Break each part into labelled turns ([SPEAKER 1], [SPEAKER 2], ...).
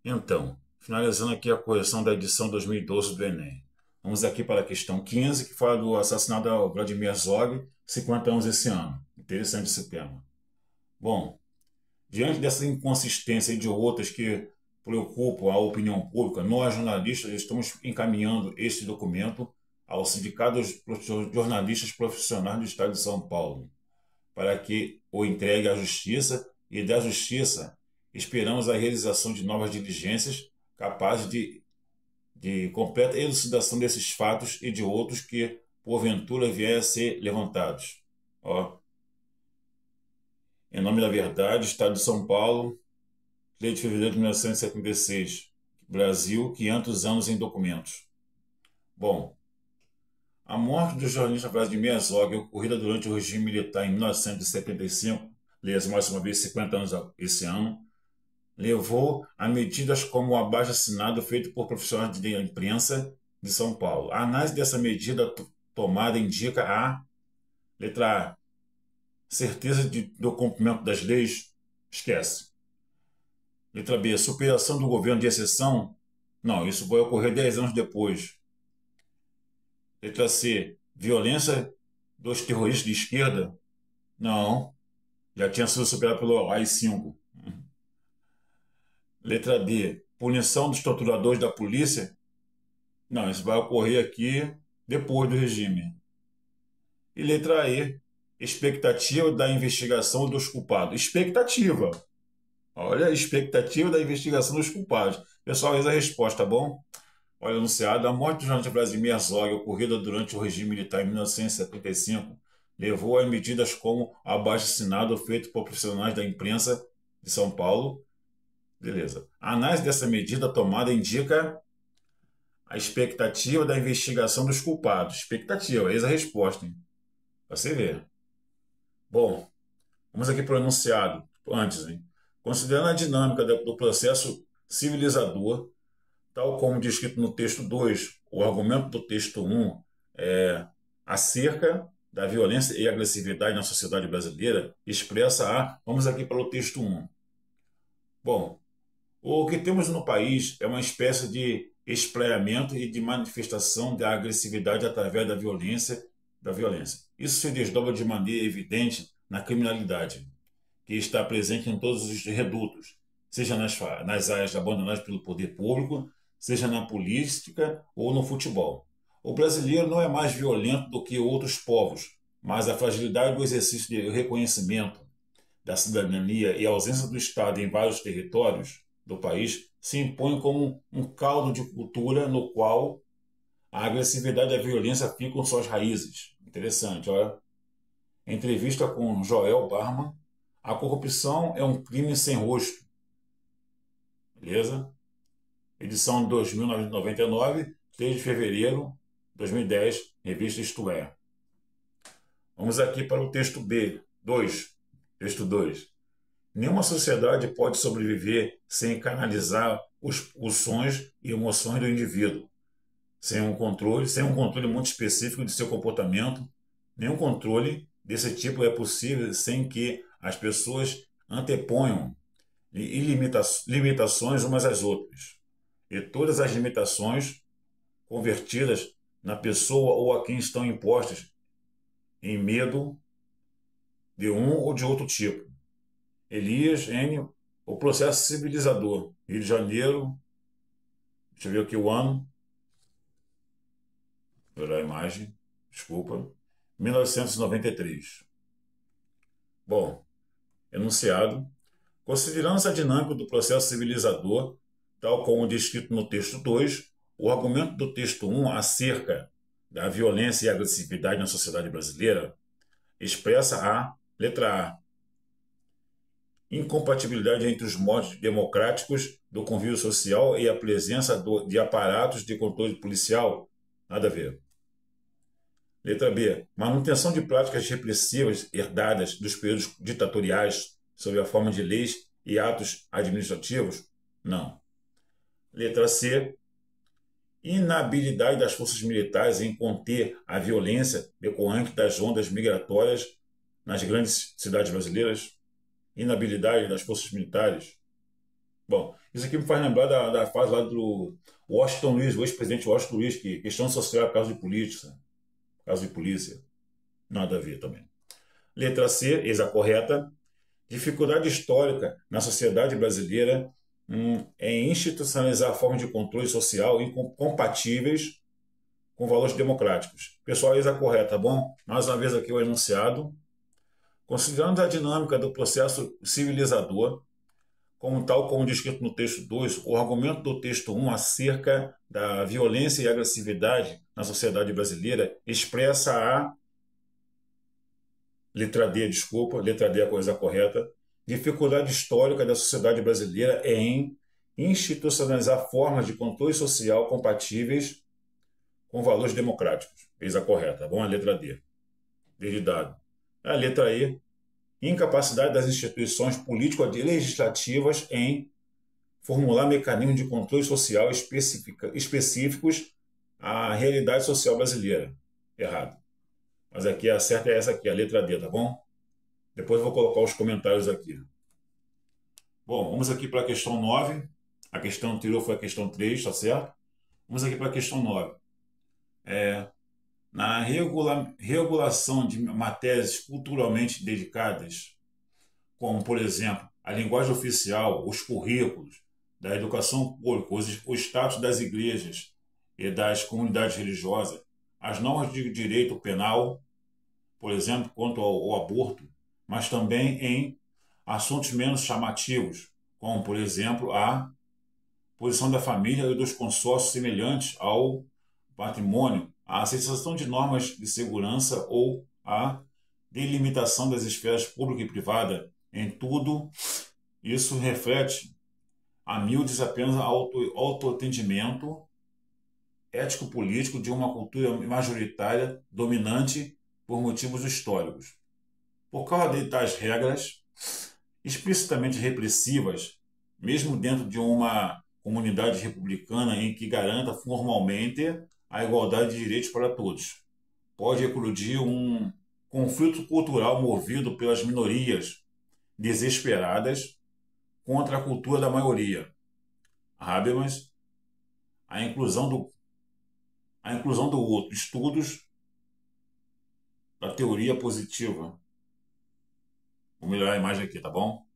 [SPEAKER 1] Então, finalizando aqui a correção da edição 2012 do Enem. Vamos aqui para a questão 15, que fala do assassinato da Vladimir Herzog, 50 anos esse ano. Interessante esse tema. Bom, diante dessa inconsistência e de outras que preocupam a opinião pública, nós, jornalistas, estamos encaminhando este documento ao Sindicato dos Jornalistas Profissionais do Estado de São Paulo, para que o entregue à Justiça, e da Justiça esperamos a realização de novas diligências capazes de completa elucidação desses fatos e de outros que, porventura, vier a ser levantados. Ó, em nome da verdade, Estado de São Paulo, Lei de Fevereiro de 1976, Brasil, 500 anos em documentos. Bom, a morte do jornalista Vladimir Herzog, ocorrida durante o regime militar em 1975, leia mais uma vez 50 anos esse ano, levou a medidas como o abaixo-assinado feito por profissionais da imprensa de São Paulo. A análise dessa medida tomada indica a letra A, certeza do cumprimento das leis, esquece. Letra B, superação do governo de exceção, não, isso vai ocorrer 10 anos depois. Letra C, violência dos terroristas de esquerda, não, já tinha sido superado pelo AI-5. Letra D, punição dos torturadores da polícia, não, isso vai ocorrer aqui depois do regime. E letra E, expectativa da investigação dos culpados. Expectativa. Olha, expectativa da investigação dos culpados. Pessoal, eis a resposta, tá bom? Olha, anunciado, a morte do jornalista Vladimir Herzog, ocorrida durante o regime militar em 1975, levou a medidas como abaixo-assinado feito por profissionais da imprensa de São Paulo. Beleza. A análise dessa medida tomada indica a expectativa da investigação dos culpados. Expectativa, eis a resposta, hein? Pra você ver. Bom, vamos aqui para o enunciado, antes, hein? Considerando a dinâmica do processo civilizador, tal como descrito no texto 2, o argumento do texto 1 é acerca da violência e agressividade na sociedade brasileira, expressa a... Vamos aqui para o texto 1. Bom, o que temos no país é uma espécie de espraiamento e de manifestação da agressividade através da violência. Isso se desdobra de maneira evidente na criminalidade, que está presente em todos os redutos, seja nas áreas abandonadas pelo poder público, seja na política ou no futebol. O brasileiro não é mais violento do que outros povos, mas a fragilidade do exercício de reconhecimento da cidadania e a ausência do Estado em vários territórios do país se impõe como um caldo de cultura no qual a agressividade e a violência ficam suas raízes. Interessante, olha. Entrevista com Joel Barman. A corrupção é um crime sem rosto. Beleza? Edição de 2999, 3 de fevereiro de 2010, revista Isto É. Vamos aqui para o texto B, 2. Texto 2. Nenhuma sociedade pode sobreviver sem canalizar os sonhos e emoções do indivíduo, sem um controle muito específico de seu comportamento. Nenhum controle desse tipo é possível sem que as pessoas anteponham limitações umas às outras. E todas as limitações convertidas na pessoa ou a quem estão impostas em medo de um ou de outro tipo. Elias N., O Processo Civilizador, Rio de Janeiro, deixa eu ver aqui o ano, vou olhar a imagem, desculpa, 1993. Bom, enunciado. Considerando essa dinâmica do processo civilizador, tal como descrito no texto 2, o argumento do texto 1 acerca da violência e agressividade na sociedade brasileira expressa a letra A, incompatibilidade entre os modos democráticos do convívio social e a presença de aparatos de controle policial, nada a ver. Letra B, manutenção de práticas repressivas herdadas dos períodos ditatoriais sob a forma de leis e atos administrativos, não. Letra C, inabilidade das forças militares em conter a violência decorrente das ondas migratórias nas grandes cidades brasileiras, inabilidade das forças militares. Bom, isso aqui me faz lembrar da fase lá do Washington Luiz, o ex-presidente Washington Luiz, que questão social é por causa de política, por causa de polícia. Nada a ver também. Letra C, eis a correta. Dificuldade histórica na sociedade brasileira em institucionalizar formas de controle social incompatíveis com valores democráticos. Pessoal, eis a correta, tá bom? Mais uma vez aqui o enunciado. Considerando a dinâmica do processo civilizador, como tal como descrito no texto 2, o argumento do texto 1 acerca da violência e agressividade na sociedade brasileira expressa a letra D, desculpa, letra D é a coisa correta, dificuldade histórica da sociedade brasileira em institucionalizar formas de controle social compatíveis com valores democráticos. Eis a correta, tá bom? A letra D. D de dado. A letra E, incapacidade das instituições político-legislativas em formular mecanismos de controle social específicos à realidade social brasileira. Errado. Mas aqui a certa é essa aqui, a letra D, tá bom? Depois eu vou colocar os comentários aqui. Bom, vamos aqui para a questão 9. A questão anterior foi a questão 3, tá certo? Vamos aqui para a questão 9. Na regulação de matérias culturalmente dedicadas, como, por exemplo, a linguagem oficial, os currículos da educação pública, o status das igrejas e das comunidades religiosas, as normas de direito penal, por exemplo, quanto ao aborto, mas também em assuntos menos chamativos, como, por exemplo, a posição da família e dos consórcios semelhantes ao patrimônio, a aceitação de normas de segurança ou a delimitação das esferas pública e privada. Em tudo, isso reflete a miúdes apenas autoatendimento ético-político de uma cultura majoritária dominante por motivos históricos. Por causa de tais regras explicitamente repressivas, mesmo dentro de uma comunidade republicana em que garanta formalmente a igualdade de direitos para todos, pode eclodir um conflito cultural movido pelas minorias desesperadas contra a cultura da maioria. Habermas, a inclusão do outro, estudos da teoria positiva. Vou melhorar a imagem aqui, tá bom?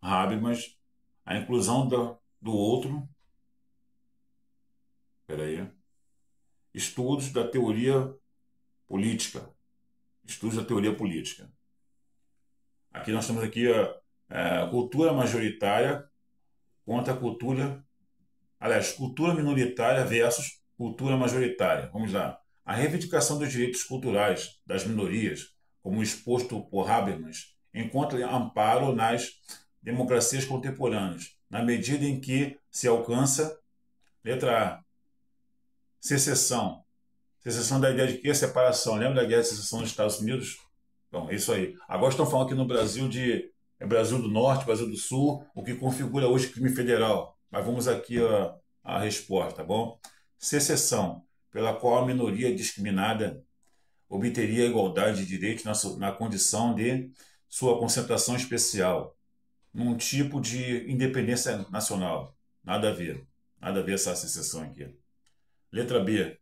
[SPEAKER 1] Habermas, a inclusão do outro. Espera aí. Estudos da teoria política. Estudos da teoria política. Aqui nós temos aqui a cultura majoritária contra a cultura, aliás, cultura minoritária versus cultura majoritária. Vamos lá. A reivindicação dos direitos culturais das minorias, como exposto por Habermas, encontra amparo nas democracias contemporâneas, na medida em que se alcança, letra A, secessão. Secessão da ideia de quê? Separação. Lembra da guerra de secessão dos Estados Unidos? Bom, é isso aí. Agora estão falando aqui no Brasil de Brasil do Norte, Brasil do Sul, o que configura hoje crime federal. Mas vamos aqui a resposta, tá bom? Secessão, pela qual a minoria discriminada obteria a igualdade de direitos na condição de sua concentração especial, num tipo de independência nacional. Nada a ver. Nada a ver essa secessão aqui. Letra B.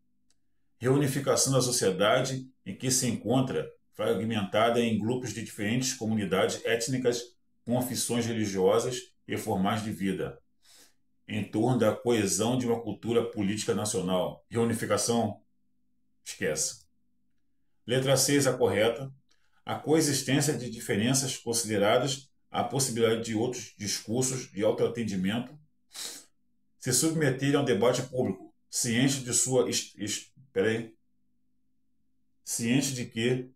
[SPEAKER 1] Reunificação da sociedade em que se encontra fragmentada em grupos de diferentes comunidades étnicas com afições religiosas e formais de vida, em torno da coesão de uma cultura política nacional. Reunificação? Esquece. Letra C, a correta. A coexistência de diferenças consideradas a possibilidade de outros discursos de autoatendimento se submeterem ao debate público, ciente de sua... ciente de que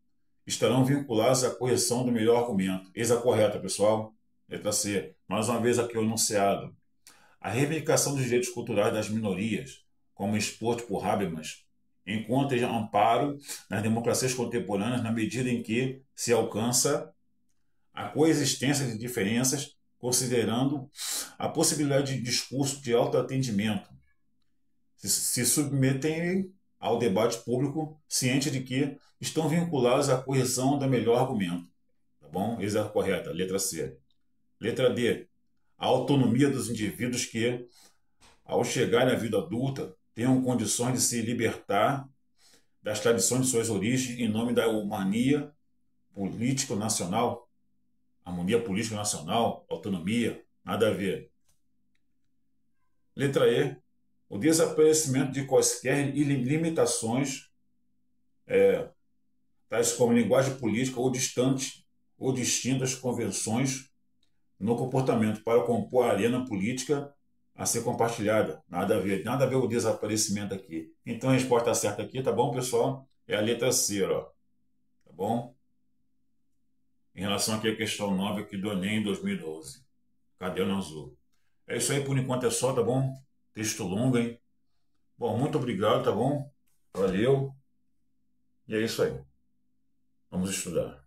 [SPEAKER 1] estarão vinculados à correção do melhor argumento. Eis a correta, pessoal. Letra C. Mais uma vez aqui o enunciado. A reivindicação dos direitos culturais das minorias, como exposto por Habermas, encontra amparo nas democracias contemporâneas na medida em que se alcança a coexistência de diferenças, considerando a possibilidade de discurso de autoatendimento. Se submetem ao debate público, ciente de que estão vinculados à correção do melhor argumento. Tá bom? Essa é a correta, letra C. Letra D. a autonomia dos indivíduos que, ao chegarem à vida adulta, tenham condições de se libertar das tradições de suas origens em nome da harmonia político nacional. Harmonia política nacional, autonomia, nada a ver. Letra E. O desaparecimento de quaisquer limitações, tais como linguagem política ou distantes ou distintas convenções no comportamento para compor a arena política a ser compartilhada. Nada a ver o desaparecimento aqui. Então a resposta certa aqui, tá bom, pessoal? É a letra C, ó. Tá bom? Em relação aqui à questão 9 aqui do Enem 2012. Caderno azul. É isso aí, por enquanto é só, tá bom? Texto longo, hein? Bom, muito obrigado, tá bom? Valeu. E é isso aí. Vamos estudar.